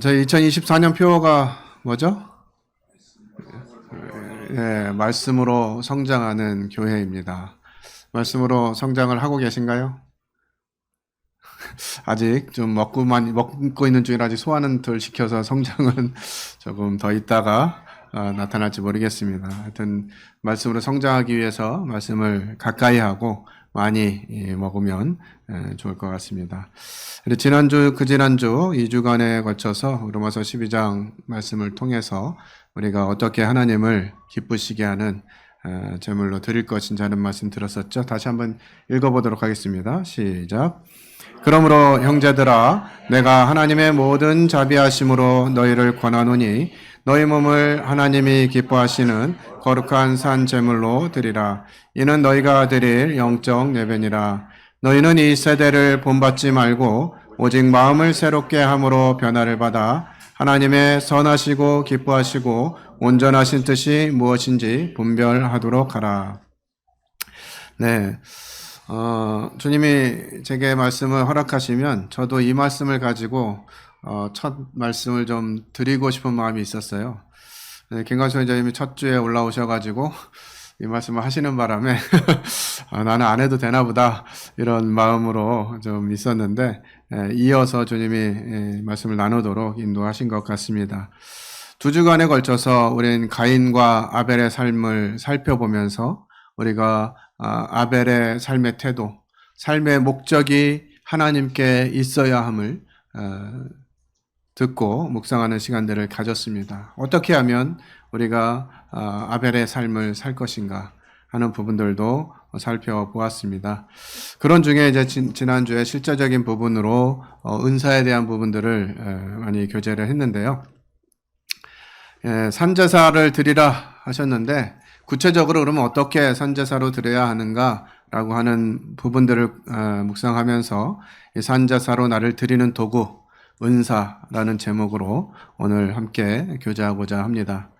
저희 2024년 표어가 뭐죠? 말씀으로 성장하는 교회입니다. 말씀으로 성장을 하고 계신가요? 아직 좀 먹고 있는 중이라 아직 소화는 덜 시켜서 성장은 조금 더 있다가 나타날지 모르겠습니다. 하여튼 말씀으로 성장하기 위해서 말씀을 가까이 하고 많이 먹으면 좋을 것 같습니다. 지난주, 그지난주 2주간에 걸쳐서 로마서 12장 말씀을 통해서 우리가 어떻게 하나님을 기쁘시게 하는 제물로 드릴 것인지 하는 말씀 들었었죠. 다시 한번 읽어보도록 하겠습니다. 시작. 그러므로 형제들아 내가 하나님의 모든 자비하심으로 너희를 권하노니 너희 몸을 하나님이 기뻐하시는 거룩한 산 제물로 드리라. 이는 너희가 드릴 영적 예배니라. 너희는 이 세대를 본받지 말고 오직 마음을 새롭게 함으로 변화를 받아 하나님의 선하시고 기뻐하시고 온전하신 뜻이 무엇인지 분별하도록 하라. 네. 주님이 제게 말씀을 허락하시면 저도 이 말씀을 가지고 첫 말씀을 좀 드리고 싶은 마음이 있었어요. 네, 김관수 회장님이 첫 주에 올라오셔가지고 이 말씀을 하시는 바람에 나는 안 해도 되나 보다 이런 마음으로 좀 있었는데 이어서 주님이 말씀을 나누도록 인도하신 것 같습니다. 2주간에 걸쳐서 우린 가인과 아벨의 삶을 살펴보면서 우리가 아벨의 삶의 태도, 삶의 목적이 하나님께 있어야 함을 듣고 묵상하는 시간들을 가졌습니다. 어떻게 하면 우리가 아벨의 삶을 살 것인가 하는 부분들도 살펴보았습니다. 그런 중에 이제 지난주에 실제적인 부분으로 은사에 대한 부분들을 많이 교제를 했는데요. 산제사를 드리라 하셨는데 구체적으로 그러면 어떻게 산제사로 드려야 하는가라고 하는 부분들을 묵상하면서 이 산제사로 나를 드리는 도구 은사라는 제목으로 오늘 함께 교제하고자 합니다.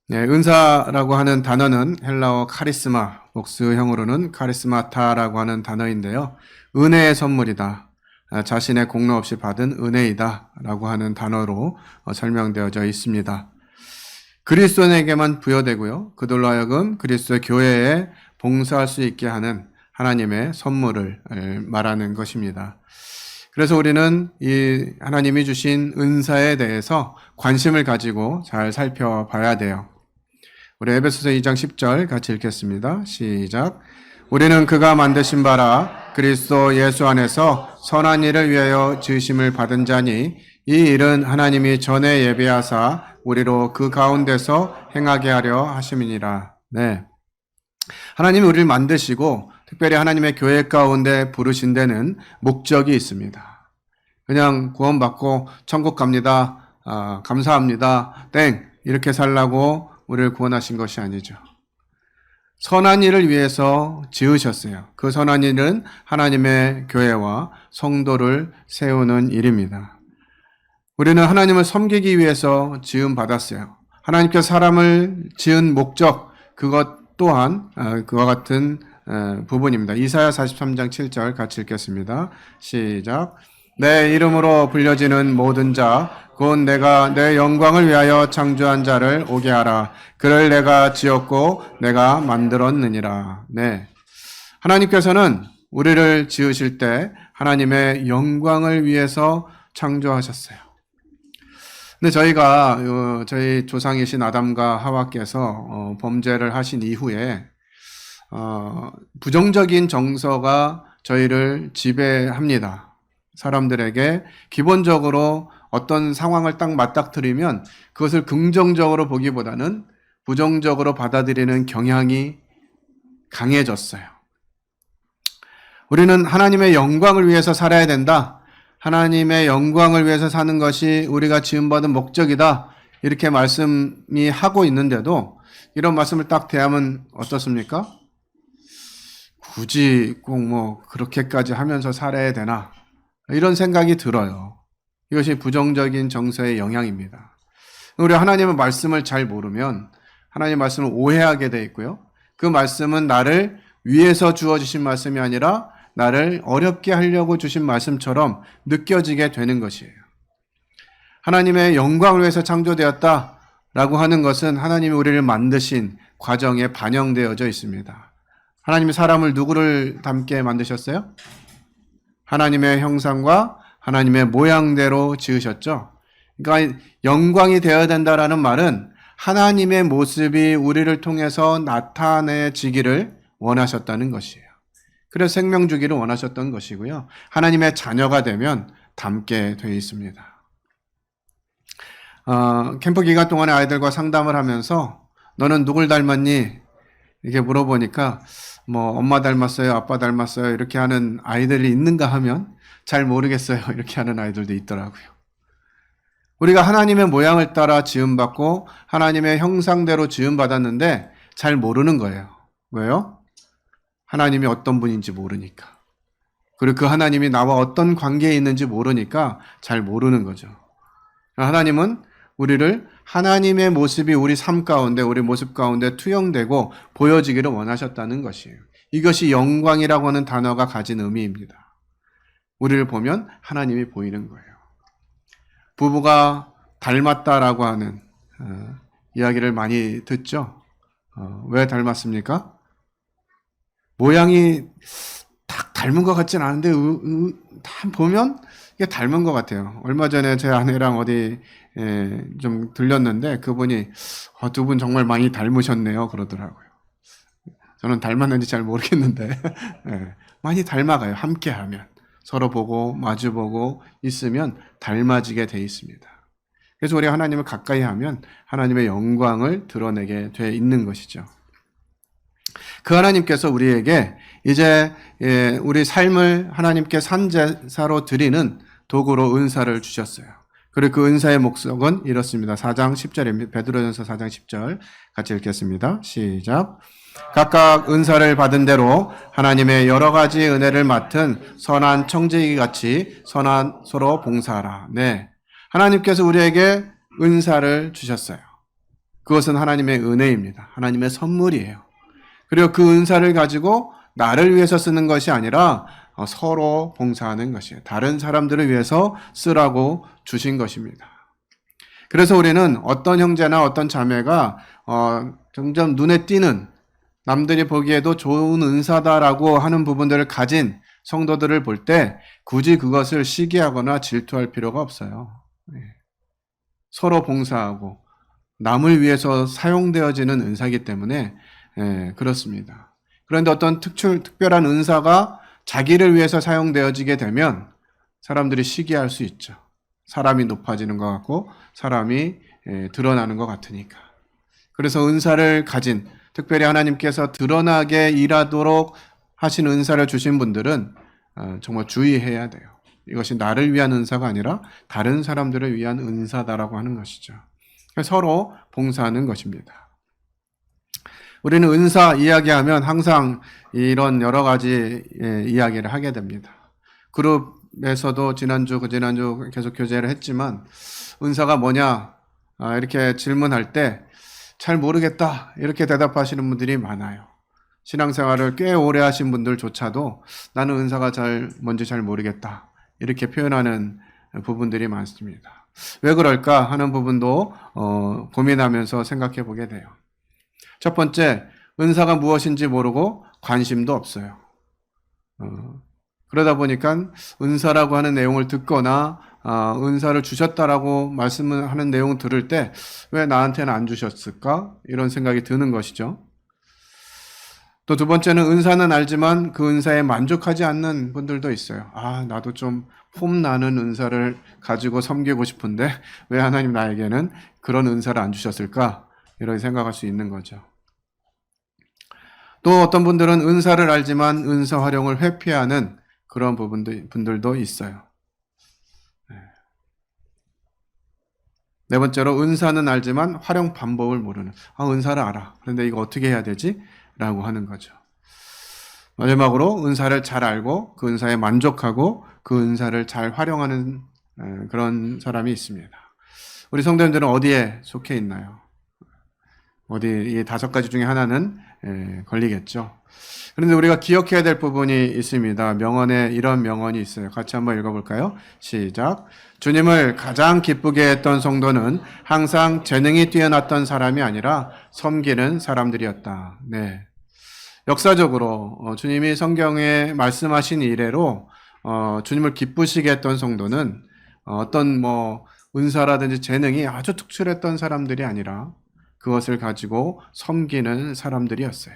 네, 은사라고 하는 단어는 헬라어 카리스마, 복수형으로는 카리스마타라고 하는 단어인데요. 은혜의 선물이다. 자신의 공로 없이 받은 은혜이다 라고 하는 단어로 설명되어져 있습니다. 그리스도인에게만 부여되고요. 그들로 하여금 그리스도의 교회에 봉사할 수 있게 하는 하나님의 선물을 말하는 것입니다. 그래서 우리는 이 하나님이 주신 은사에 대해서 관심을 가지고 잘 살펴봐야 돼요. 우리 에베소서 2장 10절 같이 읽겠습니다. 시작. 우리는 그가 만드신 바라 그리스도 예수 안에서 선한 일을 위하여 지으심을 받은 자니 이 일은 하나님이 전에 예비하사 우리로 그 가운데서 행하게 하려 하심이니라. 네. 하나님이 우리를 만드시고 특별히 하나님의 교회 가운데 부르신 데는 목적이 있습니다. 그냥 구원받고 천국 갑니다. 감사합니다. 땡 이렇게 살라고 우리를 구원하신 것이 아니죠. 선한 일을 위해서 지으셨어요. 그 선한 일은 하나님의 교회와 성도를 세우는 일입니다. 우리는 하나님을 섬기기 위해서 지음 받았어요. 하나님께서 사람을 지은 목적 그것 또한 그와 같은 부분입니다. 이사야 43장 7절 같이 읽겠습니다. 시작. 내 이름으로 불려지는 모든 자 곧 내가 내 영광을 위하여 창조한 자를 오게 하라. 그를 내가 지었고 내가 만들었느니라. 네. 하나님께서는 우리를 지으실 때 하나님의 영광을 위해서 창조하셨어요. 근데 저희가 저희 조상이신 아담과 하와께서 범죄를 하신 이후에 부정적인 정서가 저희를 지배합니다. 사람들에게 기본적으로 어떤 상황을 딱 맞닥뜨리면 그것을 긍정적으로 보기보다는 부정적으로 받아들이는 경향이 강해졌어요. 우리는 하나님의 영광을 위해서 살아야 된다. 하나님의 영광을 위해서 사는 것이 우리가 지음받은 목적이다. 이렇게 말씀이 하고 있는데도 이런 말씀을 딱 대하면 어떻습니까? 굳이 꼭 그렇게까지 하면서 살아야 되나? 이런 생각이 들어요. 이것이 부정적인 정서의 영향입니다. 우리 하나님의 말씀을 잘 모르면 하나님의 말씀을 오해하게 돼 있고요. 그 말씀은 나를 위해서 주어주신 말씀이 아니라 나를 어렵게 하려고 주신 말씀처럼 느껴지게 되는 것이에요. 하나님의 영광을 위해서 창조되었다라고 하는 것은 하나님이 우리를 만드신 과정에 반영되어져 있습니다. 하나님이 사람을 누구를 닮게 만드셨어요? 하나님의 형상과 하나님의 모양대로 지으셨죠. 그러니까 영광이 되어야 된다라는 말은 하나님의 모습이 우리를 통해서 나타내지기를 원하셨다는 것이에요. 그래서 생명 주기를 원하셨던 것이고요. 하나님의 자녀가 되면 닮게 되어 있습니다. 캠프 기간 동안에 아이들과 상담을 하면서 너는 누굴 닮았니? 이렇게 물어보니까 뭐 엄마 닮았어요, 아빠 닮았어요 이렇게 하는 아이들이 있는가 하면 잘 모르겠어요 이렇게 하는 아이들도 있더라고요. 우리가 하나님의 모양을 따라 지음받고 하나님의 형상대로 지음받았는데 잘 모르는 거예요. 왜요? 하나님이 어떤 분인지 모르니까. 그리고 그 하나님이 나와 어떤 관계에 있는지 모르니까 잘 모르는 거죠. 하나님은 우리를 하나님의 모습이 우리 삶 가운데, 우리 모습 가운데 투영되고 보여지기를 원하셨다는 것이에요. 이것이 영광이라고 하는 단어가 가진 의미입니다. 우리를 보면 하나님이 보이는 거예요. 부부가 닮았다라고 하는 이야기를 많이 듣죠. 왜 닮았습니까? 모양이 딱 닮은 것 같진 않은데 다 보면 이게 닮은 것 같아요. 얼마 전에 제 아내랑 어디 좀 들렸는데 그분이 두 분 정말 많이 닮으셨네요 그러더라고요. 저는 닮았는지 잘 모르겠는데 많이 닮아가요. 함께하면 서로 보고 마주보고 있으면 닮아지게 돼 있습니다. 그래서 우리가 하나님을 가까이 하면 하나님의 영광을 드러내게 돼 있는 것이죠. 그 하나님께서 우리에게 이제 우리 삶을 하나님께 산제사로 드리는 도구로 은사를 주셨어요. 그리고 그 은사의 목적은 이렇습니다. 4장 10절입니다. 베드로전서 4장 10절 같이 읽겠습니다. 시작. 각각 은사를 받은 대로 하나님의 여러 가지 은혜를 맡은 선한 청지기 같이 선한 서로 봉사하라. 네, 하나님께서 우리에게 은사를 주셨어요. 그것은 하나님의 은혜입니다. 하나님의 선물이에요. 그리고 그 은사를 가지고 나를 위해서 쓰는 것이 아니라 서로 봉사하는 것이에요. 다른 사람들을 위해서 쓰라고 주신 것입니다. 그래서 우리는 어떤 형제나 어떤 자매가 점점 눈에 띄는 남들이 보기에도 좋은 은사다라고 하는 부분들을 가진 성도들을 볼 때 굳이 그것을 시기하거나 질투할 필요가 없어요. 서로 봉사하고 남을 위해서 사용되어지는 은사이기 때문에 그렇습니다. 그런데 어떤 특별한 은사가 자기를 위해서 사용되어지게 되면 사람들이 시기할 수 있죠. 사람이 높아지는 것 같고 사람이 드러나는 것 같으니까. 그래서 은사를 가진, 특별히 하나님께서 드러나게 일하도록 하신 은사를 주신 분들은 정말 주의해야 돼요. 이것이 나를 위한 은사가 아니라 다른 사람들을 위한 은사다라고 하는 것이죠. 서로 봉사하는 것입니다. 우리는 은사 이야기하면 항상 이런 여러 가지 이야기를 하게 됩니다. 그룹에서도 지난주, 그지난주 계속 교제를 했지만 은사가 뭐냐 이렇게 질문할 때 잘 모르겠다 이렇게 대답하시는 분들이 많아요. 신앙생활을 꽤 오래 하신 분들조차도 나는 은사가 뭔지 잘 모르겠다 이렇게 표현하는 부분들이 많습니다. 왜 그럴까 하는 부분도 고민하면서 생각해 보게 돼요. 첫 번째, 은사가 무엇인지 모르고 관심도 없어요. 그러다 보니까 은사라고 하는 내용을 듣거나 은사를 주셨다라고 말씀을 하는 내용을 들을 때 왜 나한테는 안 주셨을까? 이런 생각이 드는 것이죠. 또 두 번째는 은사는 알지만 그 은사에 만족하지 않는 분들도 있어요. 나도 좀 폼나는 은사를 가지고 섬기고 싶은데 왜 하나님 나에게는 그런 은사를 안 주셨을까? 이런 생각할 수 있는 거죠. 또 어떤 분들은 은사를 알지만 은사 활용을 회피하는 그런 분들도 있어요. 네 번째로 은사는 알지만 활용 방법을 모르는. 은사를 알아. 그런데 이거 어떻게 해야 되지? 라고 하는 거죠. 마지막으로 은사를 잘 알고 그 은사에 만족하고 그 은사를 잘 활용하는 그런 사람이 있습니다. 우리 성도님들은 어디에 속해 있나요? 어디 이 5가지 중에 하나는 걸리겠죠. 그런데 우리가 기억해야 될 부분이 있습니다. 명언에 이런 명언이 있어요. 같이 한번 읽어볼까요? 시작. 주님을 가장 기쁘게 했던 성도는 항상 재능이 뛰어났던 사람이 아니라 섬기는 사람들이었다. 네. 역사적으로 주님이 성경에 말씀하신 이래로 주님을 기쁘시게 했던 성도는 어떤 뭐 은사라든지 재능이 아주 특출했던 사람들이 아니라 그것을 가지고 섬기는 사람들이었어요.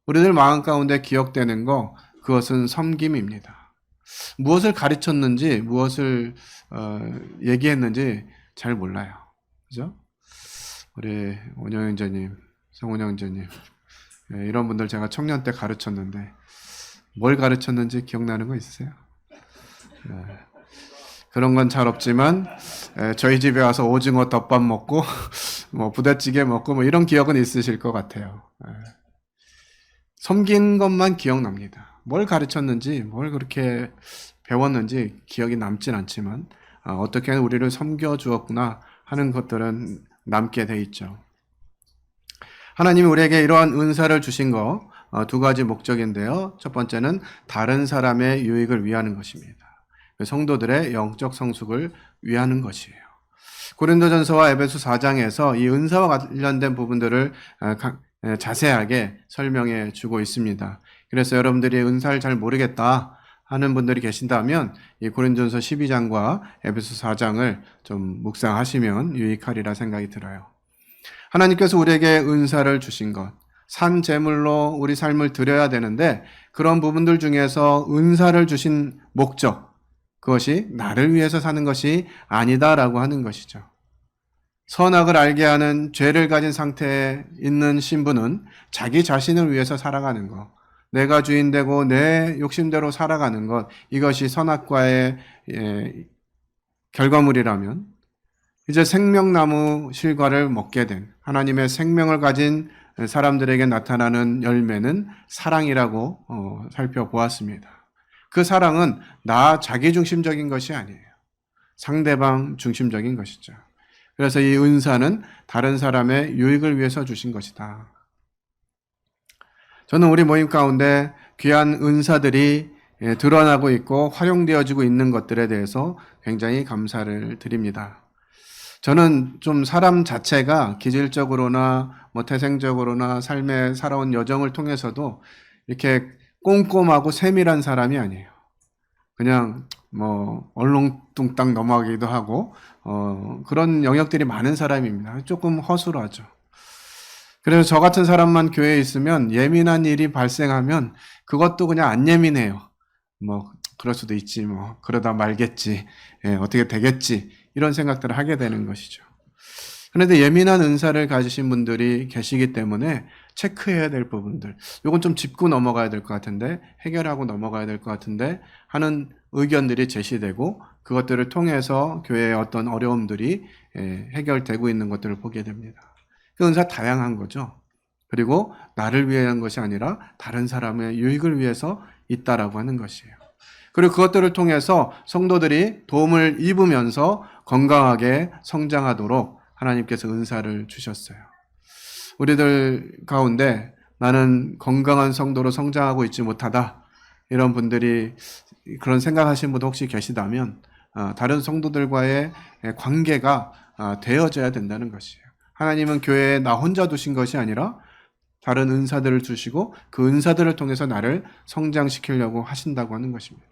우리들 마음 가운데 기억되는 거 그것은 섬김입니다. 무엇을 가르쳤는지 무엇을 얘기했는지 잘 몰라요. 그죠? 우리 원영형제님, 성원형제님 이런 분들 제가 청년 때 가르쳤는데 뭘 가르쳤는지 기억나는 거 있으세요? 그런 건 잘 없지만 저희 집에 와서 오징어 덮밥 먹고 뭐 부대찌개 먹고 뭐 이런 기억은 있으실 것 같아요. 섬긴 것만 기억납니다. 뭘 가르쳤는지 뭘 그렇게 배웠는지 기억이 남진 않지만 어떻게 우리를 섬겨주었구나 하는 것들은 남게 돼 있죠. 하나님이 우리에게 이러한 은사를 주신 거 2가지 목적인데요. 첫 번째는 다른 사람의 유익을 위하는 것입니다. 성도들의 영적 성숙을 위하는 것이에요. 고린도전서와 에베소 4장에서 이 은사와 관련된 부분들을 자세하게 설명해 주고 있습니다. 그래서 여러분들이 은사를 잘 모르겠다 하는 분들이 계신다면 이 고린도전서 12장과 에베소 4장을 좀 묵상하시면 유익하리라 생각이 들어요. 하나님께서 우리에게 은사를 주신 것, 산 제물로 우리 삶을 드려야 되는데 그런 부분들 중에서 은사를 주신 목적, 그것이 나를 위해서 사는 것이 아니다라고 하는 것이죠. 선악을 알게 하는 죄를 가진 상태에 있는 신부는 자기 자신을 위해서 살아가는 것, 내가 주인되고 내 욕심대로 살아가는 것, 이것이 선악과의 결과물이라면 이제 생명나무 실과를 먹게 된 하나님의 생명을 가진 사람들에게 나타나는 열매는 사랑이라고 살펴보았습니다. 그 사랑은 나 자기중심적인 것이 아니에요. 상대방 중심적인 것이죠. 그래서 이 은사는 다른 사람의 유익을 위해서 주신 것이다. 저는 우리 모임 가운데 귀한 은사들이 드러나고 있고 활용되어지고 있는 것들에 대해서 굉장히 감사를 드립니다. 저는 좀 사람 자체가 기질적으로나 뭐 태생적으로나 삶에 살아온 여정을 통해서도 이렇게 꼼꼼하고 세밀한 사람이 아니에요. 그냥 뭐 얼렁뚱땅 넘어가기도 하고 그런 영역들이 많은 사람입니다. 조금 허술하죠. 그래서 저 같은 사람만 교회에 있으면 예민한 일이 발생하면 그것도 그냥 안 예민해요. 뭐 그럴 수도 있지, 뭐 그러다 말겠지, 어떻게 되겠지, 이런 생각들을 하게 되는 것이죠. 그런데 예민한 은사를 가지신 분들이 계시기 때문에 체크해야 될 부분들, 이건 좀 짚고 넘어가야 될 것 같은데, 해결하고 넘어가야 될 것 같은데 하는 의견들이 제시되고 그것들을 통해서 교회의 어떤 어려움들이 해결되고 있는 것들을 보게 됩니다. 그 은사 다양한 거죠. 그리고 나를 위한 것이 아니라 다른 사람의 유익을 위해서 있다라고 하는 것이에요. 그리고 그것들을 통해서 성도들이 도움을 입으면서 건강하게 성장하도록 하나님께서 은사를 주셨어요. 우리들 가운데 나는 건강한 성도로 성장하고 있지 못하다, 이런 분들이 그런 생각하시는 분도 혹시 계시다면 다른 성도들과의 관계가 되어져야 된다는 것이에요. 하나님은 교회에 나 혼자 두신 것이 아니라 다른 은사들을 주시고 그 은사들을 통해서 나를 성장시키려고 하신다고 하는 것입니다.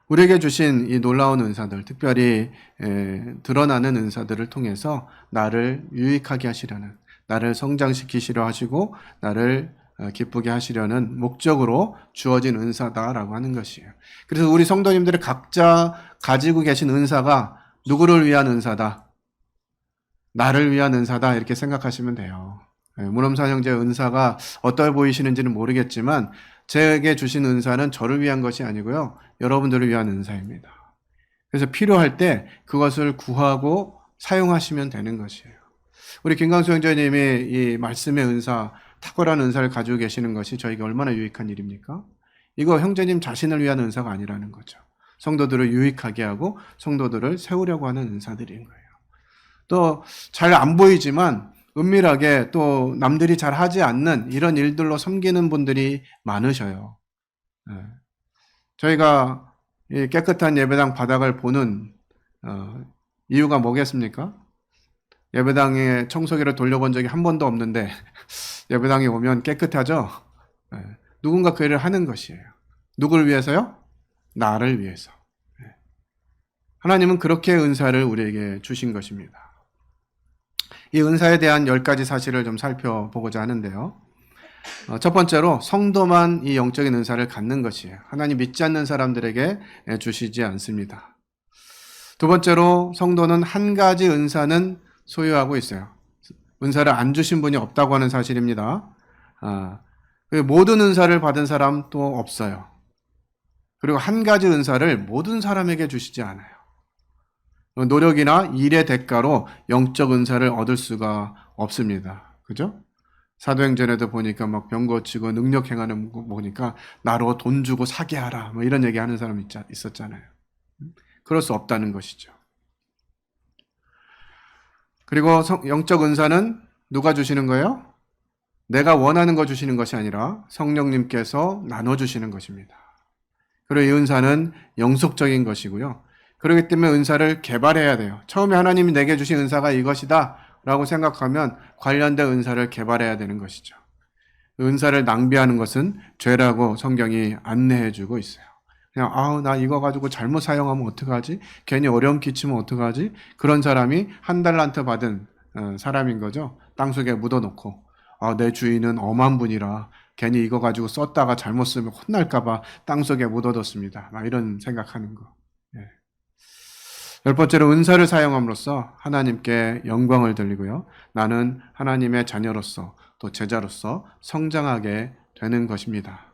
우리에게 주신 이 놀라운 은사들, 특별히 드러나는 은사들을 통해서 나를 유익하게 하시려는, 나를 성장시키시려 하시고 나를 기쁘게 하시려는 목적으로 주어진 은사다라고 하는 것이에요. 그래서 우리 성도님들이 각자 가지고 계신 은사가 누구를 위한 은사다, 나를 위한 은사다, 이렇게 생각하시면 돼요. 문엄산 형제의 은사가 어떠해 보이시는지는 모르겠지만 제게 주신 은사는 저를 위한 것이 아니고요, 여러분들을 위한 은사입니다. 그래서 필요할 때 그것을 구하고 사용하시면 되는 것이에요. 우리 김강수 형제님이 이 말씀의 은사, 탁월한 은사를 가지고 계시는 것이 저에게 얼마나 유익한 일입니까? 이거 형제님 자신을 위한 은사가 아니라는 거죠. 성도들을 유익하게 하고 성도들을 세우려고 하는 은사들인 거예요. 또 잘 안 보이지만 은밀하게 또 남들이 잘 하지 않는 이런 일들로 섬기는 분들이 많으셔요. 예. 저희가 이 깨끗한 예배당 바닥을 보는 이유가 뭐겠습니까? 예배당에 청소기를 돌려본 적이 한 번도 없는데 예배당에 오면 깨끗하죠? 예. 누군가 그 일을 하는 것이에요. 누굴 위해서요? 나를 위해서. 예. 하나님은 그렇게 은사를 우리에게 주신 것입니다. 이 은사에 대한 10가지 사실을 좀 살펴보고자 하는데요. 첫 번째로 성도만 이 영적인 은사를 갖는 것이에요. 하나님 믿지 않는 사람들에게 주시지 않습니다. 두 번째로 성도는 한 가지 은사는 소유하고 있어요. 은사를 안 주신 분이 없다고 하는 사실입니다. 모든 은사를 받은 사람 또 없어요. 그리고 한 가지 은사를 모든 사람에게 주시지 않아요. 노력이나 일의 대가로 영적 은사를 얻을 수가 없습니다. 그죠? 사도행전에도 보니까 막 병 고치고 능력 행하는 거 보니까 나로 돈 주고 사게 하라 뭐 이런 얘기 하는 사람 있었잖아요. 그럴 수 없다는 것이죠. 그리고 영적 은사는 누가 주시는 거예요? 내가 원하는 거 주시는 것이 아니라 성령님께서 나눠주시는 것입니다. 그리고 이 은사는 영속적인 것이고요. 그렇기 때문에 은사를 개발해야 돼요. 처음에 하나님이 내게 주신 은사가 이것이다 라고 생각하면 관련된 은사를 개발해야 되는 것이죠. 은사를 낭비하는 것은 죄라고 성경이 안내해 주고 있어요. 그냥 나 이거 가지고 잘못 사용하면 어떡하지? 괜히 어려움 끼치면 어떡하지? 그런 사람이 한 달란트 받은 사람인 거죠. 땅속에 묻어놓고 내 주인은 엄한 분이라 괜히 이거 가지고 썼다가 잘못 쓰면 혼날까 봐 땅속에 묻어뒀습니다. 막 이런 생각하는 거. 열 번째로 은사를 사용함으로써 하나님께 영광을 돌리고요. 나는 하나님의 자녀로서 또 제자로서 성장하게 되는 것입니다.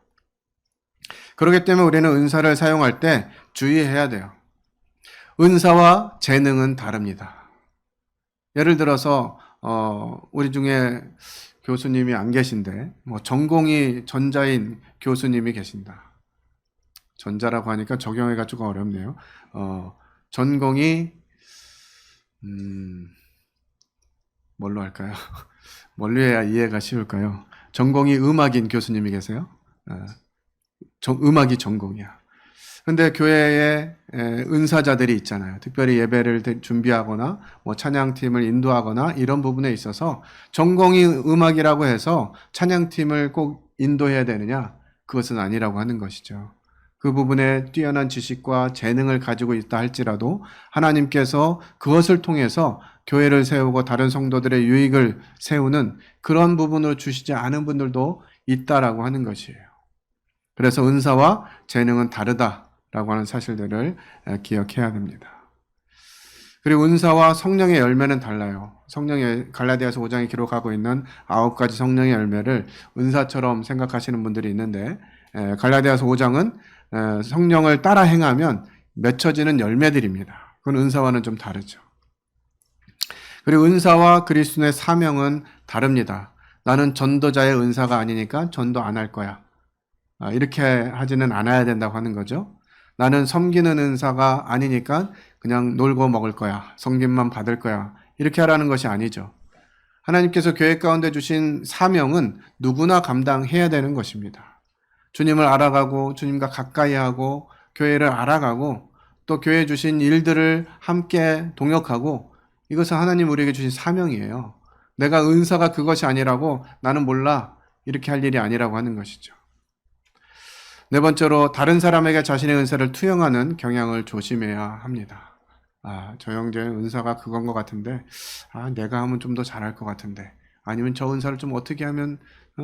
그렇기 때문에 우리는 은사를 사용할 때 주의해야 돼요. 은사와 재능은 다릅니다. 예를 들어서 우리 중에 교수님이 안 계신데 전공이 전자인 교수님이 계신다. 전자라고 하니까 적용해가지고 어렵네요. 전공이 뭘로 할까요? 뭘로 해야 이해가 쉬울까요? 전공이 음악인 교수님이 계세요? 음악이 전공이야. 근데 교회에 은사자들이 있잖아요. 특별히 예배를 준비하거나 찬양팀을 인도하거나 이런 부분에 있어서 전공이 음악이라고 해서 찬양팀을 꼭 인도해야 되느냐? 그것은 아니라고 하는 것이죠. 그 부분에 뛰어난 지식과 재능을 가지고 있다 할지라도 하나님께서 그것을 통해서 교회를 세우고 다른 성도들의 유익을 세우는 그런 부분으로 주시지 않은 분들도 있다라고 하는 것이에요. 그래서 은사와 재능은 다르다라고 하는 사실들을 기억해야 됩니다. 그리고 은사와 성령의 열매는 달라요. 성령의 갈라디아서 5장에 기록하고 있는 9가지 성령의 열매를 은사처럼 생각하시는 분들이 있는데 갈라디아서 5장은 성령을 따라 행하면 맺혀지는 열매들입니다. 그건 은사와는 좀 다르죠. 그리고 은사와 그리스도의 사명은 다릅니다. 나는 전도자의 은사가 아니니까 전도 안 할 거야. 이렇게 하지는 않아야 된다고 하는 거죠. 나는 섬기는 은사가 아니니까 그냥 놀고 먹을 거야. 섬김만 받을 거야. 이렇게 하라는 것이 아니죠. 하나님께서 교회 가운데 주신 사명은 누구나 감당해야 되는 것입니다. 주님을 알아가고 주님과 가까이 하고 교회를 알아가고 또 교회에 주신 일들을 함께 동역하고 이것은 하나님 우리에게 주신 사명이에요. 내가 은사가 그것이 아니라고 나는 몰라 이렇게 할 일이 아니라고 하는 것이죠. 네 번째로 다른 사람에게 자신의 은사를 투영하는 경향을 조심해야 합니다. 저 형제의 은사가 그건 것 같은데 내가 하면 좀 더 잘할 것 같은데 아니면 저 은사를 좀 어떻게 하면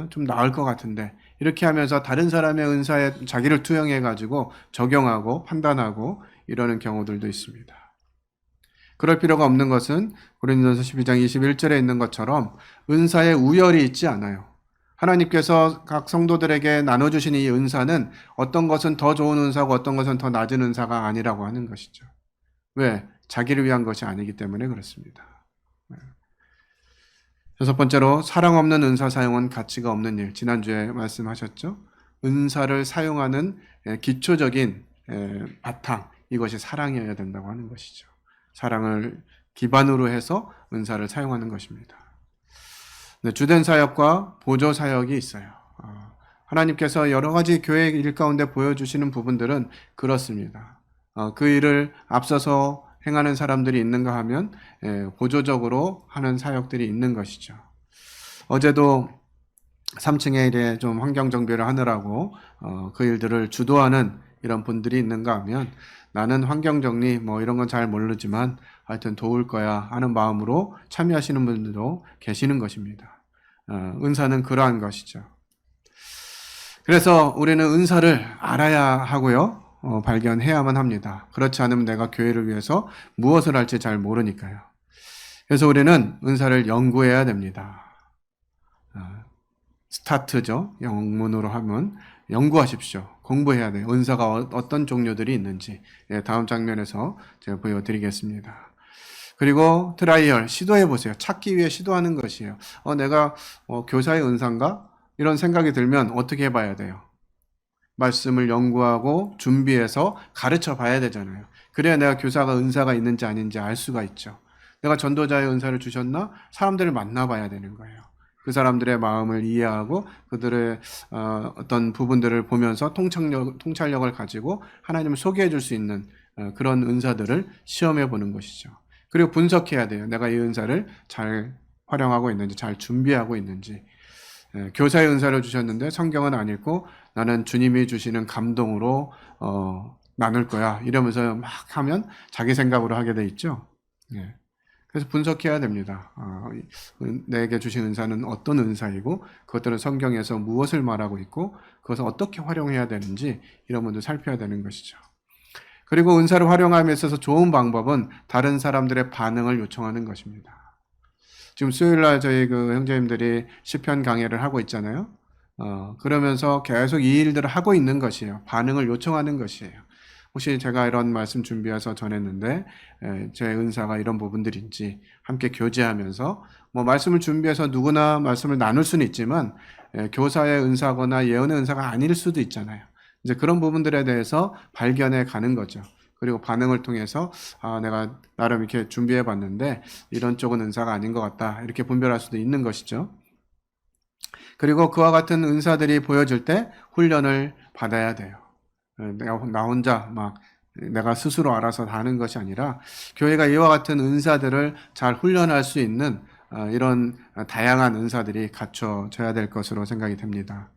좀 나을 것 같은데 이렇게 하면서 다른 사람의 은사에 자기를 투영해가지고 적용하고 판단하고 이러는 경우들도 있습니다. 그럴 필요가 없는 것은 고린도전서 12장 21절에 있는 것처럼 은사에 우열이 있지 않아요. 하나님께서 각 성도들에게 나눠주신 이 은사는 어떤 것은 더 좋은 은사고 어떤 것은 더 낮은 은사가 아니라고 하는 것이죠. 왜? 자기를 위한 것이 아니기 때문에 그렇습니다. 여섯 번째로 사랑 없는 은사 사용은 가치가 없는 일. 지난주에 말씀하셨죠? 은사를 사용하는 기초적인 바탕, 이것이 사랑이어야 된다고 하는 것이죠. 사랑을 기반으로 해서 은사를 사용하는 것입니다. 네, 주된 사역과 보조 사역이 있어요. 하나님께서 여러 가지 교회 일 가운데 보여주시는 부분들은 그렇습니다. 그 일을 앞서서 행하는 사람들이 있는가 하면 보조적으로 하는 사역들이 있는 것이죠. 어제도 3층에 이래 좀 환경 정비를 하느라고 그 일들을 주도하는 이런 분들이 있는가 하면 나는 환경 정리 뭐 이런 건 잘 모르지만 하여튼 도울 거야 하는 마음으로 참여하시는 분들도 계시는 것입니다. 은사는 그러한 것이죠. 그래서 우리는 은사를 알아야 하고요. 발견해야만 합니다. 그렇지 않으면 내가 교회를 위해서 무엇을 할지 잘 모르니까요. 그래서 우리는 은사를 연구해야 됩니다. 스타트죠. 영문으로 하면 연구하십시오. 공부해야 돼요. 은사가 어떤 종류들이 있는지 다음 장면에서 제가 보여드리겠습니다. 그리고 트라이얼, 시도해보세요. 찾기 위해 시도하는 것이에요. 내가 교사의 은사인가? 이런 생각이 들면 어떻게 해봐야 돼요? 말씀을 연구하고 준비해서 가르쳐 봐야 되잖아요. 그래야 내가 교사가 은사가 있는지 아닌지 알 수가 있죠. 내가 전도자의 은사를 주셨나? 사람들을 만나봐야 되는 거예요. 그 사람들의 마음을 이해하고 그들의 어떤 부분들을 보면서 통찰력을 가지고 하나님을 소개해 줄 수 있는 그런 은사들을 시험해 보는 것이죠. 그리고 분석해야 돼요. 내가 이 은사를 잘 활용하고 있는지, 잘 준비하고 있는지. 교사의 은사를 주셨는데 성경은 안 읽고 나는 주님이 주시는 감동으로 나눌 거야 이러면서 막 하면 자기 생각으로 하게 돼 있죠. 그래서 분석해야 됩니다. 내게 주신 은사는 어떤 은사이고 그것들은 성경에서 무엇을 말하고 있고 그것을 어떻게 활용해야 되는지 이런 부분도 살펴야 되는 것이죠. 그리고 은사를 활용함에 있어서 좋은 방법은 다른 사람들의 반응을 요청하는 것입니다. 지금 수요일날 저희 그 형제님들이 시편 강해를 하고 있잖아요. 그러면서 계속 이 일들을 하고 있는 것이에요. 반응을 요청하는 것이에요. 혹시 제가 이런 말씀 준비해서 전했는데 제 은사가 이런 부분들인지 함께 교제하면서 뭐 말씀을 준비해서 누구나 말씀을 나눌 수는 있지만 교사의 은사거나 예언의 은사가 아닐 수도 있잖아요. 이제 그런 부분들에 대해서 발견해 가는 거죠. 그리고 반응을 통해서 내가 나름 이렇게 준비해 봤는데 이런 쪽은 은사가 아닌 것 같다 이렇게 분별할 수도 있는 것이죠. 그리고 그와 같은 은사들이 보여질 때 훈련을 받아야 돼요. 나 혼자 막 내가 스스로 알아서 다 하는 것이 아니라 교회가 이와 같은 은사들을 잘 훈련할 수 있는 이런 다양한 은사들이 갖춰져야 될 것으로 생각이 됩니다.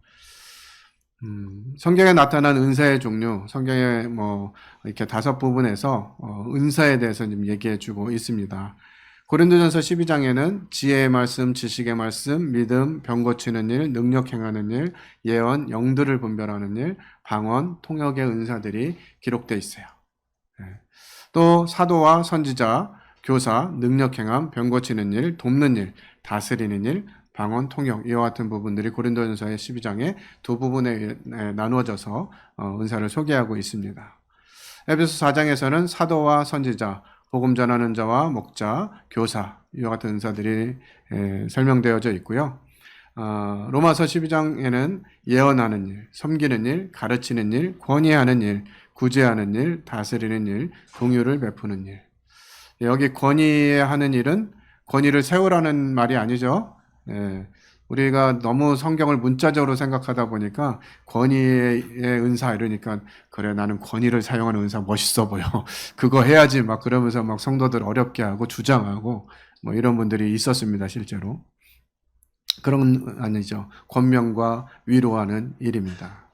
성경에 나타난 은사의 종류, 성경에 뭐 이렇게 5부분에서 은사에 대해서 좀 얘기해 주고 있습니다. 고린도전서 12장에는 지혜의 말씀, 지식의 말씀, 믿음, 병 고치는 일, 능력 행하는 일, 예언, 영들을 분별하는 일, 방언, 통역의 은사들이 기록되어 있어요. 또 사도와 선지자, 교사, 능력 행함, 병 고치는 일, 돕는 일, 다스리는 일, 방언, 통역 이와 같은 부분들이 고린도전서의 12장에 두 부분에 나누어져서 은사를 소개하고 있습니다. 에베소 4장에서는 사도와 선지자, 복음 전하는 자와 목자, 교사 이와 같은 은사들이 설명되어져 있고요. 로마서 12장에는 예언하는 일, 섬기는 일, 가르치는 일, 권위하는 일, 구제하는 일, 다스리는 일, 공유를 베푸는 일. 여기 권위하는 일은 권위를 세우라는 말이 아니죠. 우리가 너무 성경을 문자적으로 생각하다 보니까 권위의 은사 이러니까 그래 나는 권위를 사용하는 은사 멋있어 보여 그거 해야지 막 그러면서 막 성도들 어렵게 하고 주장하고 뭐 이런 분들이 있었습니다. 실제로 그런 건 아니죠. 권면과 위로하는 일입니다.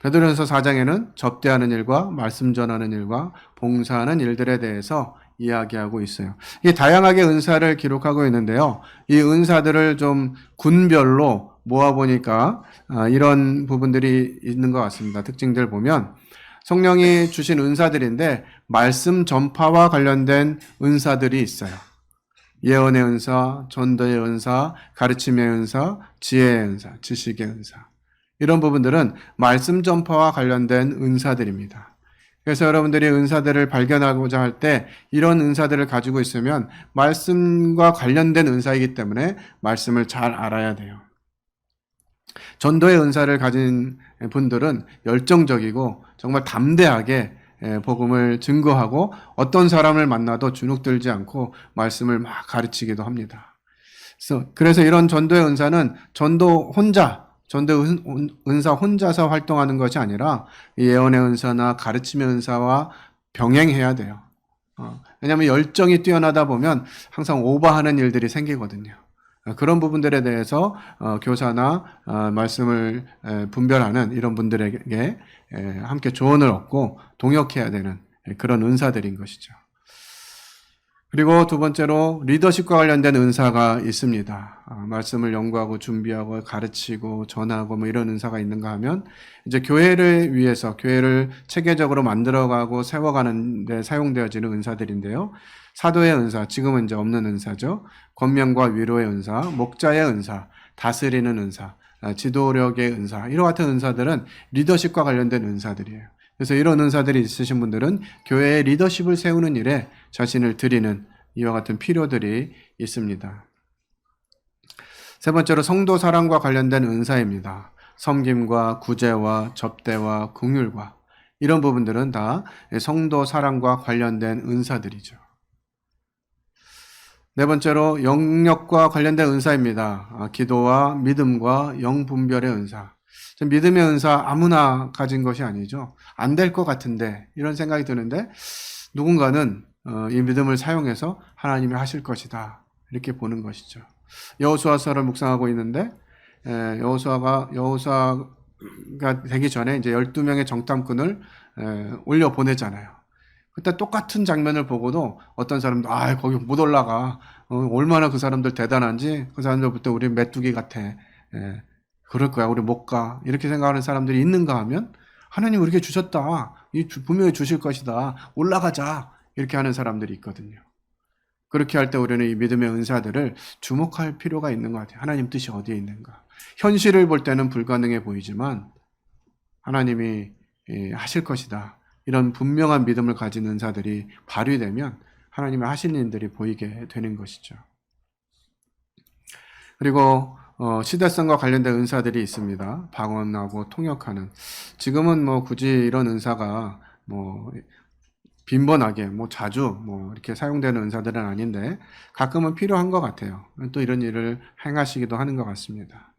베드로전서 4장에는 접대하는 일과 말씀 전하는 일과 봉사하는 일들에 대해서 이야기하고 있어요. 이 다양하게 은사를 기록하고 있는데요. 이 은사들을 좀 군별로 모아보니까 이런 부분들이 있는 것 같습니다. 특징들 보면 성령이 주신 은사들인데 말씀 전파와 관련된 은사들이 있어요. 예언의 은사, 전도의 은사, 가르침의 은사, 지혜의 은사, 지식의 은사. 이런 부분들은 말씀 전파와 관련된 은사들입니다. 그래서 여러분들이 은사들을 발견하고자 할 때 이런 은사들을 가지고 있으면 말씀과 관련된 은사이기 때문에 말씀을 잘 알아야 돼요. 전도의 은사를 가진 분들은 열정적이고 정말 담대하게 복음을 증거하고 어떤 사람을 만나도 주눅들지 않고 말씀을 막 가르치기도 합니다. 그래서 이런 전도의 은사는 전도 은사 혼자서 활동하는 것이 아니라 예언의 은사나 가르침의 은사와 병행해야 돼요. 왜냐하면 열정이 뛰어나다 보면 항상 오버하는 일들이 생기거든요. 그런 부분들에 대해서 교사나 말씀을 분별하는 이런 분들에게 함께 조언을 얻고 동역해야 되는 그런 은사들인 것이죠. 그리고 두 번째로 리더십과 관련된 은사가 있습니다. 말씀을 연구하고 준비하고 가르치고 전하고 뭐 이런 은사가 있는가 하면 이제 교회를 위해서 교회를 체계적으로 만들어가고 세워가는 데 사용되어지는 은사들인데요. 사도의 은사, 지금은 이제 없는 은사죠. 권면과 위로의 은사, 목자의 은사, 다스리는 은사, 지도력의 은사, 이와 같은 은사들은 리더십과 관련된 은사들이에요. 그래서 이런 은사들이 있으신 분들은 교회의 리더십을 세우는 일에 자신을 드리는 이와 같은 필요들이 있습니다. 세 번째로 성도 사랑과 관련된 은사입니다. 섬김과 구제와 접대와 긍휼과 이런 부분들은 다 성도 사랑과 관련된 은사들이죠. 네 번째로 영역과 관련된 은사입니다. 기도와 믿음과 영분별의 은사. 믿음의 은사 아무나 가진 것이 아니죠. 안 될 것 같은데 이런 생각이 드는데 누군가는 이 믿음을 사용해서 하나님이 하실 것이다 이렇게 보는 것이죠. 여호수아서를 묵상하고 있는데 여호수아가 되기 전에 이제 12명의 정탐꾼을 올려 보내잖아요. 그때 똑같은 장면을 보고도 어떤 사람도 거기 못 올라가. 얼마나 그 사람들 대단한지 그 사람들 볼 때 우리 메뚜기 같아. 그럴 거야. 우리 못 가. 이렇게 생각하는 사람들이 있는가 하면 하나님 우리에게 주셨다. 분명히 주실 것이다. 올라가자. 이렇게 하는 사람들이 있거든요. 그렇게 할 때 우리는 이 믿음의 은사들을 주목할 필요가 있는 것 같아요. 하나님 뜻이 어디에 있는가. 현실을 볼 때는 불가능해 보이지만 하나님이 하실 것이다. 이런 분명한 믿음을 가진 은사들이 발휘되면 하나님의 하신 일들이 보이게 되는 것이죠. 그리고 시대성과 관련된 은사들이 있습니다. 방언하고 통역하는. 지금은 뭐 굳이 이런 은사가 뭐 빈번하게 자주 이렇게 사용되는 은사들은 아닌데 가끔은 필요한 것 같아요. 또 이런 일을 행하시기도 하는 것 같습니다.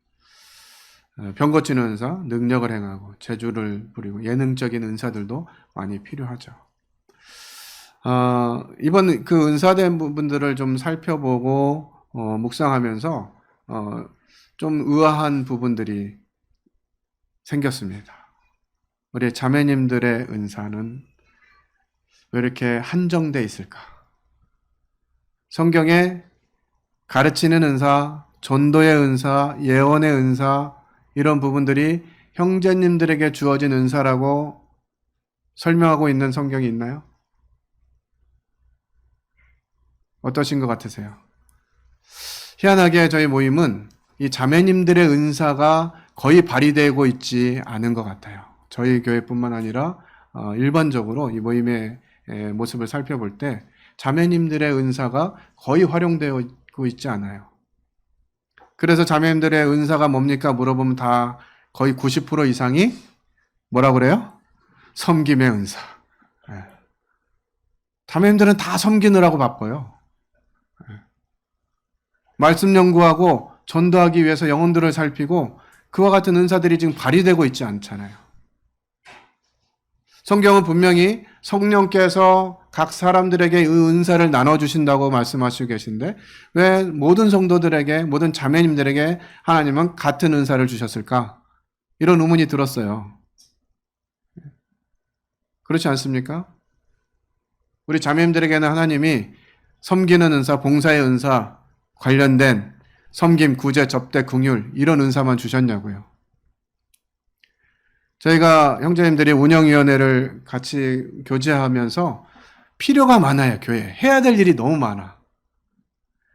병 고치는 은사, 능력을 행하고 재주를 부리고 예능적인 은사들도 많이 필요하죠. 이번 그 은사된 부분들을 좀 살펴보고 묵상하면서 좀 의아한 부분들이 생겼습니다. 우리 자매님들의 은사는 왜 이렇게 한정돼 있을까? 성경에 가르치는 은사, 전도의 은사, 예언의 은사 이런 부분들이 형제님들에게 주어진 은사라고 설명하고 있는 성경이 있나요? 어떠신 것 같으세요? 희한하게 저희 모임은 이 자매님들의 은사가 거의 발휘되고 있지 않은 것 같아요. 저희 교회뿐만 아니라 일반적으로 이 모임의 모습을 살펴볼 때 자매님들의 은사가 거의 활용되고 있지 않아요. 그래서 자매님들의 은사가 뭡니까? 물어보면 다 거의 90% 이상이 뭐라고 그래요? 섬김의 은사. 자매님들은 다 섬기느라고 바빠요. 말씀 연구하고 전도하기 위해서 영혼들을 살피고 그와 같은 은사들이 지금 발휘되고 있지 않잖아요. 성경은 분명히 성령께서 각 사람들에게 은사를 나눠주신다고 말씀하시고 계신데 왜 모든 성도들에게, 모든 자매님들에게 하나님은 같은 은사를 주셨을까? 이런 의문이 들었어요. 그렇지 않습니까? 우리 자매님들에게는 하나님이 섬기는 은사, 봉사의 은사 관련된 섬김, 구제, 접대, 긍휼 이런 은사만 주셨냐고요. 저희가 형제님들이 운영위원회를 같이 교제하면서 필요가 많아요. 교회에. 해야 될 일이 너무 많아.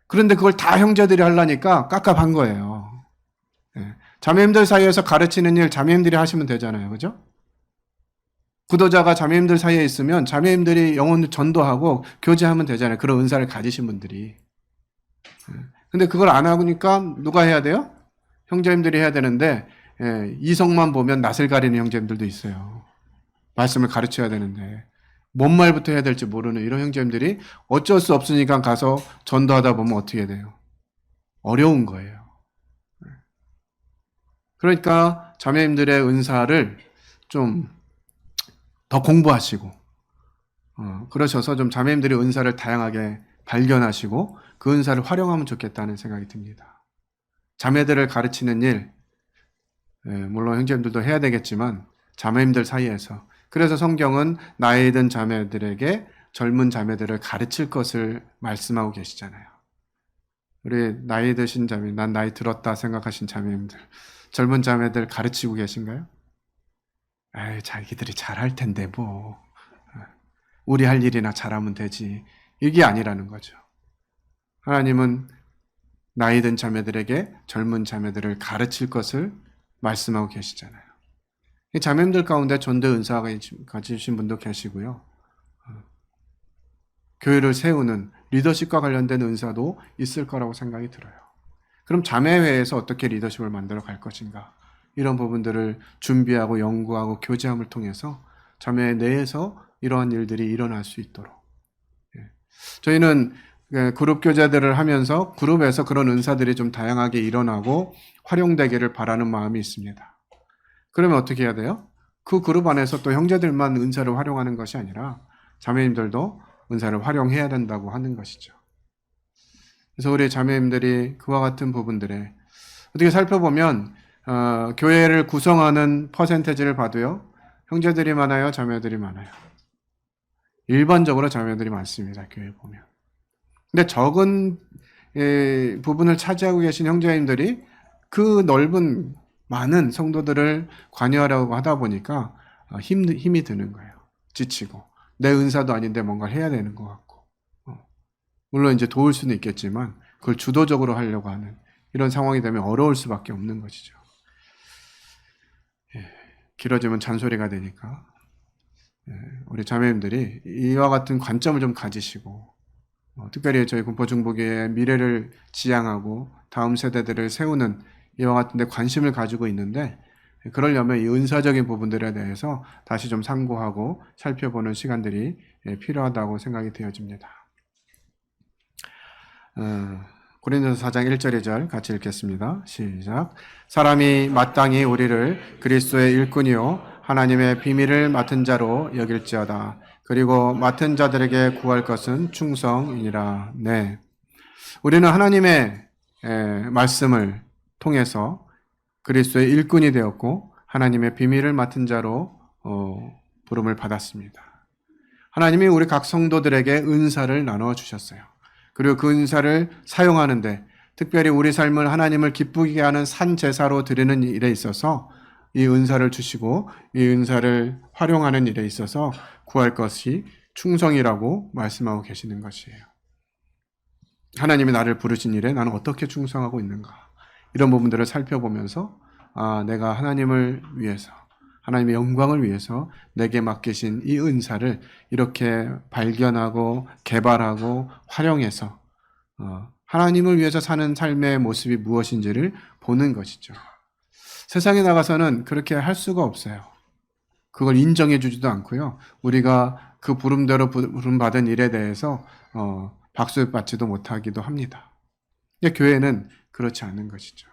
그런데 그걸 다 형제들이 하려니까 깝깝한 거예요. 자매님들 사이에서 가르치는 일 자매님들이 하시면 되잖아요. 그죠? 구도자가 자매님들 사이에 있으면 자매님들이 영혼 전도하고 교제하면 되잖아요. 그런 은사를 가지신 분들이. 근데 그걸 안 하니까 누가 해야 돼요? 형제님들이 해야 되는데 이성만 보면 낯을 가리는 형제님들도 있어요. 말씀을 가르쳐야 되는데 뭔 말부터 해야 될지 모르는 이런 형제님들이 어쩔 수 없으니까 가서 전도하다 보면 어떻게 돼요? 어려운 거예요. 그러니까 자매님들의 은사를 좀 더 공부하시고, 그러셔서 좀 자매님들이 은사를 다양하게 발견하시고 그 은사를 활용하면 좋겠다는 생각이 듭니다. 자매들을 가르치는 일, 물론 형제님들도 해야 되겠지만 자매님들 사이에서, 그래서 성경은 나이 든 자매들에게 젊은 자매들을 가르칠 것을 말씀하고 계시잖아요. 우리 나이 드신 자매, 난 나이 들었다 생각하신 자매님들, 젊은 자매들 가르치고 계신가요? 에이, 자기들이 잘할 텐데 뭐 우리 할 일이나 잘하면 되지, 이게 아니라는 거죠. 하나님은 나이 든 자매들에게 젊은 자매들을 가르칠 것을 말씀하고 계시잖아요. 자매님들 가운데 전도 은사가 가지신 분도 계시고요. 교회를 세우는 리더십과 관련된 은사도 있을 거라고 생각이 들어요. 그럼 자매회에서 어떻게 리더십을 만들어 갈 것인가? 이런 부분들을 준비하고 연구하고 교제함을 통해서 자매 내에서 이러한 일들이 일어날 수 있도록. 저희는 그룹 교제들을 하면서 그룹에서 그런 은사들이 좀 다양하게 일어나고 활용되기를 바라는 마음이 있습니다. 그러면 어떻게 해야 돼요? 그 그룹 안에서 또 형제들만 은사를 활용하는 것이 아니라 자매님들도 은사를 활용해야 된다고 하는 것이죠. 그래서 우리 자매님들이 그와 같은 부분들에 어떻게 살펴보면 교회를 구성하는 퍼센테이지를 봐도요, 형제들이 많아요, 자매들이 많아요? 일반적으로 자매들이 많습니다, 교회에 보면. 근데 적은 부분을 차지하고 계신 형제님들이 그 넓은 많은 성도들을 관여하려고 하다 보니까 힘이 드는 거예요. 지치고 내 은사도 아닌데 뭔가를 해야 되는 것 같고, 물론 이제 도울 수는 있겠지만 그걸 주도적으로 하려고 하는 이런 상황이 되면 어려울 수밖에 없는 것이죠. 길어지면 잔소리가 되니까 우리 자매님들이 이와 같은 관점을 좀 가지시고, 특별히 저희 군포중보교의 미래를 지향하고 다음 세대들을 세우는 이와 같은 데 관심을 가지고 있는데, 그러려면 이 은사적인 부분들에 대해서 다시 좀 상고하고 살펴보는 시간들이 필요하다고 생각이 되어집니다. 고린도서 4장 1절 2절 같이 읽겠습니다. 시작. 사람이 마땅히 우리를 그리스도의 일꾼이요 하나님의 비밀을 맡은 자로 여길지어다. 그리고 맡은 자들에게 구할 것은 충성이니라. 네, 우리는 하나님의 말씀을 통해서 그리스도의 일꾼이 되었고 하나님의 비밀을 맡은 자로 부름을 받았습니다. 하나님이 우리 각 성도들에게 은사를 나누어 주셨어요. 그리고 그 은사를 사용하는데, 특별히 우리 삶을 하나님을 기쁘게 하는 산 제사로 드리는 일에 있어서 이 은사를 주시고 이 은사를 활용하는 일에 있어서 구할 것이 충성이라고 말씀하고 계시는 것이에요. 하나님이 나를 부르신 일에 나는 어떻게 충성하고 있는가, 이런 부분들을 살펴보면서 내가 하나님을 위해서, 하나님의 영광을 위해서 내게 맡기신 이 은사를 이렇게 발견하고 개발하고 활용해서 하나님을 위해서 사는 삶의 모습이 무엇인지를 보는 것이죠. 세상에 나가서는 그렇게 할 수가 없어요. 그걸 인정해 주지도 않고요. 우리가 그 부름대로 부름받은 일에 대해서 박수 받지도 못하기도 합니다. 교회는 그렇지 않은 것이죠.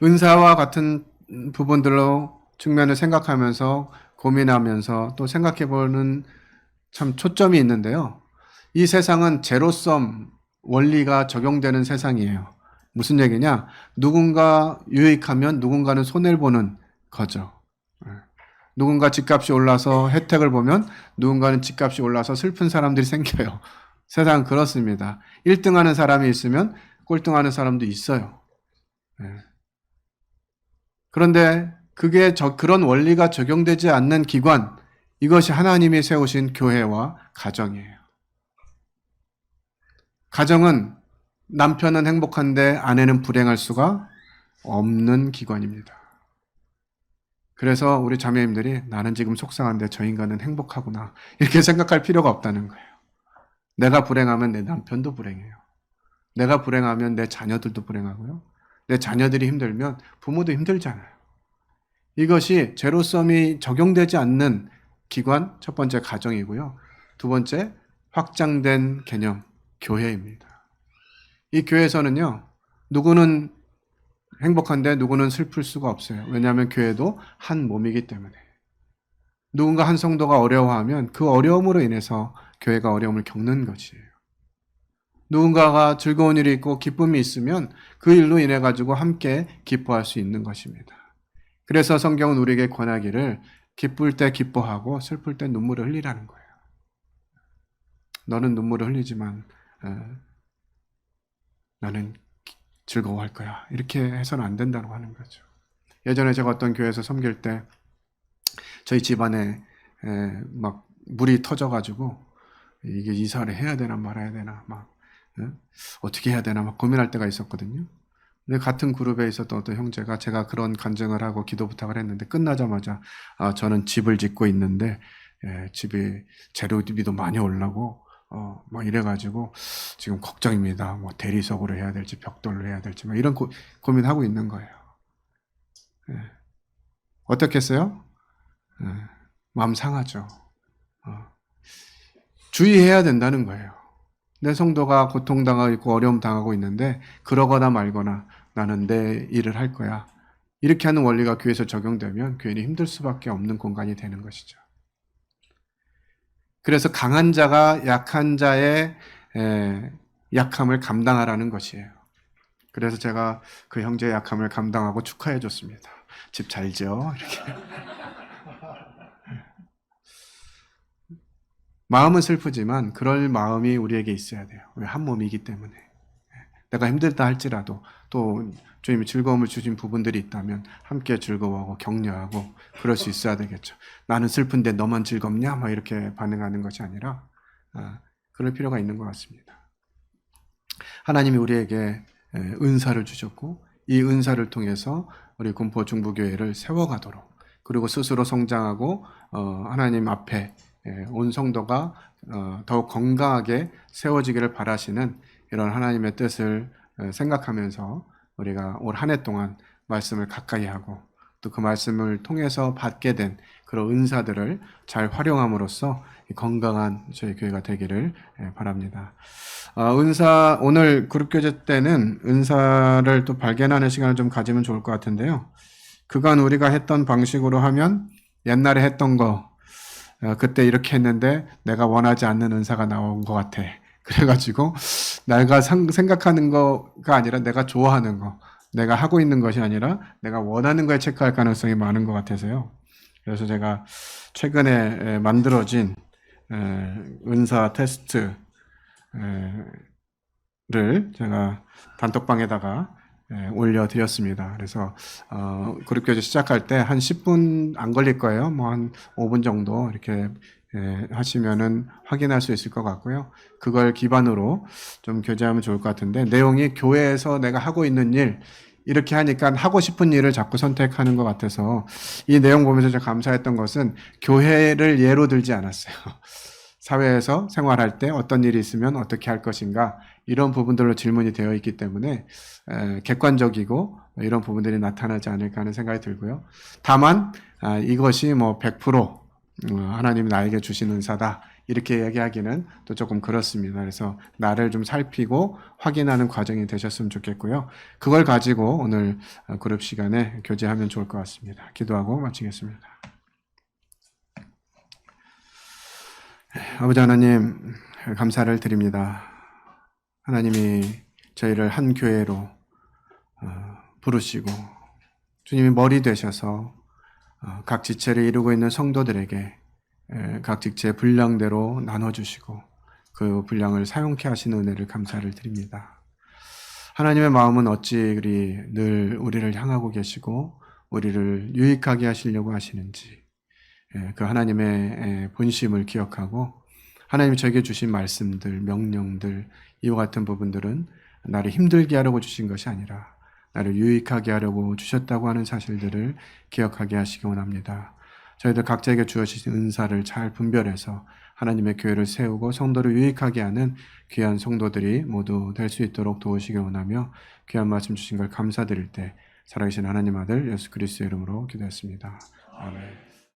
은사와 같은 부분들로 측면을 생각하면서 고민하면서 또 생각해보는 참 초점이 있는데요. 이 세상은 제로섬 원리가 적용되는 세상이에요. 무슨 얘기냐? 누군가 유익하면 누군가는 손해를 보는 거죠. 누군가 집값이 올라서 혜택을 보면 누군가는 집값이 올라서 슬픈 사람들이 생겨요. 세상은 그렇습니다. 1등 하는 사람이 있으면 꼴등하는 사람도 있어요. 그런데 그게 그런 원리가 적용되지 않는 기관, 이것이 하나님이 세우신 교회와 가정이에요. 가정은 남편은 행복한데 아내는 불행할 수가 없는 기관입니다. 그래서 우리 자매님들이 나는 지금 속상한데 저 인간은 행복하구나, 이렇게 생각할 필요가 없다는 거예요. 내가 불행하면 내 남편도 불행해요. 내가 불행하면 내 자녀들도 불행하고요. 내 자녀들이 힘들면 부모도 힘들잖아요. 이것이 제로섬이 적용되지 않는 기관, 첫 번째 가정이고요. 두 번째 확장된 개념, 교회입니다. 이 교회에서는요, 누구는 행복한데 누구는 슬플 수가 없어요. 왜냐하면 교회도 한 몸이기 때문에. 누군가 한 성도가 어려워하면 그 어려움으로 인해서 교회가 어려움을 겪는 것이에요. 누군가가 즐거운 일이 있고 기쁨이 있으면 그 일로 인해 가지고 함께 기뻐할 수 있는 것입니다. 그래서 성경은 우리에게 권하기를 기쁠 때 기뻐하고 슬플 때 눈물을 흘리라는 거예요. 너는 눈물을 흘리지만 나는 즐거워할 거야. 이렇게 해서는 안 된다고 하는 거죠. 예전에 제가 어떤 교회에서 섬길 때 저희 집안에 막 물이 터져가지고 이게 이사를 해야 되나 말아야 되나 막 어떻게 해야 되나 막 고민할 때가 있었거든요. 근데 같은 그룹에 있었던 어떤 형제가 제가 그런 간증을 하고 기도 부탁을 했는데 끝나자마자 저는 집을 짓고 있는데 집이 재료비도 많이 올라고 막 이래가지고 지금 걱정입니다. 뭐 대리석으로 해야 될지 벽돌로 해야 될지 막 이런 고민하고 있는 거예요. 어떻겠어요? 마음 상하죠. 주의해야 된다는 거예요. 내 성도가 고통당하고 있고 어려움 당하고 있는데 그러거나 말거나 나는 내 일을 할 거야. 이렇게 하는 원리가 교회에서 적용되면 교회는 힘들 수밖에 없는 공간이 되는 것이죠. 그래서 강한 자가 약한 자의 약함을 감당하라는 것이에요. 그래서 제가 그 형제의 약함을 감당하고 축하해 줬습니다. 집 잘 지어. 이렇게. 마음은 슬프지만 그럴 마음이 우리에게 있어야 돼요. 왜? 한 몸이기 때문에. 내가 힘들다 할지라도 또 주님이 즐거움을 주신 부분들이 있다면 함께 즐거워하고 격려하고 그럴 수 있어야 되겠죠. 나는 슬픈데 너만 즐겁냐? 막 이렇게 반응하는 것이 아니라 그럴 필요가 있는 것 같습니다. 하나님이 우리에게 은사를 주셨고 이 은사를 통해서 우리 군포 중부교회를 세워가도록 그리고 스스로 성장하고 하나님 앞에 온 성도가 더욱 건강하게 세워지기를 바라시는 이런 하나님의 뜻을 생각하면서 우리가 올 한 해 동안 말씀을 가까이 하고 또 그 말씀을 통해서 받게 된 그런 은사들을 잘 활용함으로써 건강한 저희 교회가 되기를 바랍니다. 은사 오늘 그룹교제 때는 은사를 또 발견하는 시간을 좀 가지면 좋을 것 같은데요. 그간 우리가 했던 방식으로 하면 옛날에 했던 거 그때 이렇게 했는데 내가 원하지 않는 은사가 나온 것 같아. 그래가지고 내가 생각하는 거가 아니라 내가 좋아하는 거, 내가 하고 있는 것이 아니라 내가 원하는 거에 체크할 가능성이 많은 것 같아서요. 그래서 제가 최근에 만들어진 은사 테스트를 제가 단톡방에다가 올려드렸습니다. 그래서 그룹교제 시작할 때 한 10분 안 걸릴 거예요. 뭐 한 5분 정도 이렇게 하시면은 확인할 수 있을 것 같고요. 그걸 기반으로 좀 교제하면 좋을 것 같은데 내용이 교회에서 내가 하고 있는 일 이렇게 하니까 하고 싶은 일을 자꾸 선택하는 것 같아서 이 내용 보면서 제가 감사했던 것은 교회를 예로 들지 않았어요. 사회에서 생활할 때 어떤 일이 있으면 어떻게 할 것인가 이런 부분들로 질문이 되어 있기 때문에 객관적이고 이런 부분들이 나타나지 않을까 하는 생각이 들고요. 다만 이것이 뭐 100% 하나님이 나에게 주신 은사다 이렇게 얘기하기는 또 조금 그렇습니다. 그래서 나를 좀 살피고 확인하는 과정이 되셨으면 좋겠고요. 그걸 가지고 오늘 그룹 시간에 교제하면 좋을 것 같습니다. 기도하고 마치겠습니다. 아버지 하나님 감사를 드립니다. 하나님이 저희를 한 교회로 부르시고 주님이 머리 되셔서 각 지체를 이루고 있는 성도들에게 각 지체 분량대로 나눠주시고 그 분량을 사용케 하시는 은혜를 감사를 드립니다. 하나님의 마음은 어찌 그리 늘 우리를 향하고 계시고 우리를 유익하게 하시려고 하시는지 그 하나님의 본심을 기억하고 하나님이 저에게 주신 말씀들, 명령들 이와 같은 부분들은 나를 힘들게 하려고 주신 것이 아니라 나를 유익하게 하려고 주셨다고 하는 사실들을 기억하게 하시기 원합니다. 저희들 각자에게 주어진 은사를 잘 분별해서 하나님의 교회를 세우고 성도를 유익하게 하는 귀한 성도들이 모두 될 수 있도록 도우시기 원하며 귀한 말씀 주신 걸 감사드릴 때 살아계신 하나님 아들 예수 그리스도의 이름으로 기도했습니다. 아멘.